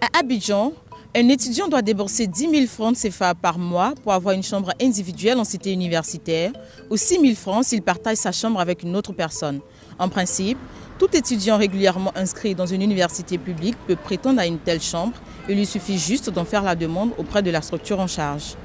À Abidjan, un étudiant doit débourser 10 000 francs CFA par mois pour avoir une chambre individuelle en cité universitaire ou 6 000 francs s'il partage sa chambre avec une autre personne. En principe, tout étudiant régulièrement inscrit dans une université publique peut prétendre à une telle chambre. Il lui suffit juste d'en faire la demande auprès de la structure en charge.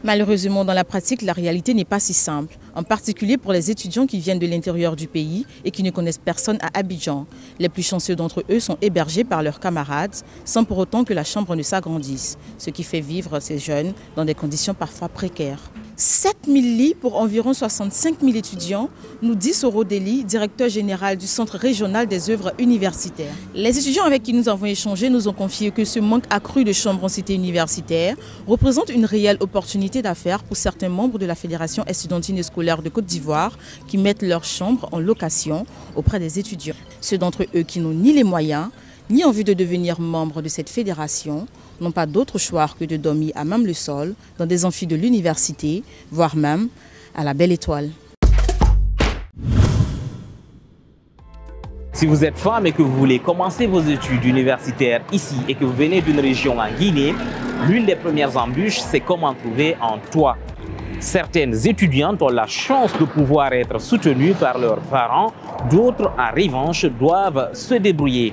Malheureusement, dans la pratique, la réalité n'est pas si simple, en particulier pour les étudiants qui viennent de l'intérieur du pays et qui ne connaissent personne à Abidjan. Les plus chanceux d'entre eux sont hébergés par leurs camarades, sans pour autant que la chambre ne s'agrandisse, ce qui fait vivre ces jeunes dans des conditions parfois précaires. 7 000 lits pour environ 65 000 étudiants, nous dit Soro Deli, directeur général du Centre régional des œuvres universitaires. Les étudiants avec qui nous avons échangé nous ont confié que ce manque accru de chambres en cité universitaire représente une réelle opportunité d'affaires pour certains membres de la Fédération estudiantine et scolaire de Côte d'Ivoire qui mettent leurs chambres en location auprès des étudiants. Ceux d'entre eux qui n'ont ni les moyens, ni envie de devenir membres de cette fédération, n'ont pas d'autre choix que de dormir à même le sol, dans des amphis de l'université, voire même à la Belle Étoile. Si vous êtes femme et que vous voulez commencer vos études universitaires ici et que vous venez d'une région en Guinée, l'une des premières embûches, c'est comment trouver un toit. Certaines étudiantes ont la chance de pouvoir être soutenues par leurs parents, d'autres, en revanche, doivent se débrouiller.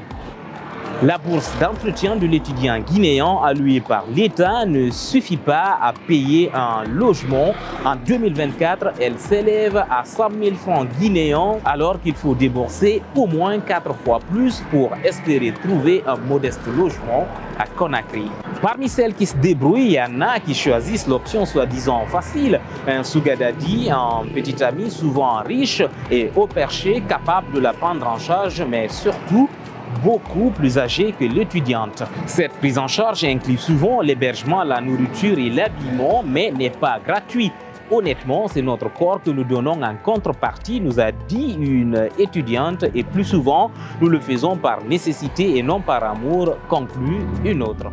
La bourse d'entretien de l'étudiant guinéen allouée par l'État ne suffit pas à payer un logement. En 2024, elle s'élève à 100 000 francs guinéens alors qu'il faut débourser au moins 4 fois plus pour espérer trouver un modeste logement à Conakry. Parmi celles qui se débrouillent, il y en a qui choisissent l'option soi-disant facile. Un sugar daddy, un petit ami souvent riche et haut perché, capable de la prendre en charge, mais surtout beaucoup plus âgée que l'étudiante. Cette prise en charge inclut souvent l'hébergement, la nourriture et l'habillement, mais n'est pas gratuite. Honnêtement, c'est notre corps que nous donnons en contrepartie, nous a dit une étudiante, et plus souvent, nous le faisons par nécessité et non par amour, conclut une autre.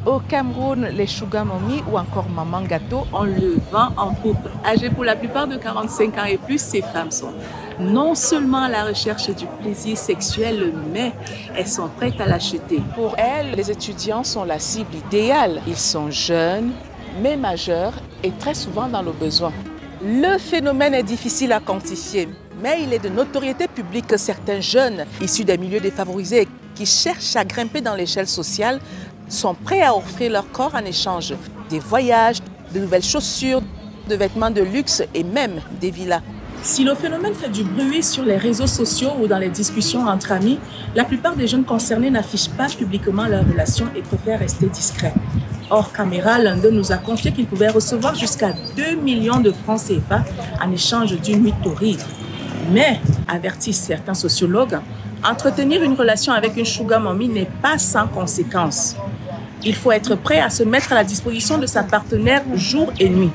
Au Cameroun, les sugar mommy ou encore maman gâteau, on le vend en poupe. Âgées pour la plupart de 45 ans et plus, ces femmes sont non seulement à la recherche du plaisir sexuel, mais elles sont prêtes à l'acheter. Pour elles, les étudiants sont la cible idéale. Ils sont jeunes, mais majeurs et très souvent dans le besoin. Le phénomène est difficile à quantifier, mais il est de notoriété publique que certains jeunes issus des milieux défavorisés qui cherchent à grimper dans l'échelle sociale sont prêts à offrir leur corps en échange des voyages, de nouvelles chaussures, de vêtements de luxe et même des villas. Si le phénomène fait du bruit sur les réseaux sociaux ou dans les discussions entre amis, la plupart des jeunes concernés n'affichent pas publiquement leur relation et préfèrent rester discrets. Hors caméra, l'un d'eux nous a confié qu'il pouvait recevoir jusqu'à 2 millions de francs CFA en échange d'une nuit torride. Mais, avertissent certains sociologues, entretenir une relation avec une sugar mommy n'est pas sans conséquences. Il faut être prêt à se mettre à la disposition de sa partenaire jour et nuit.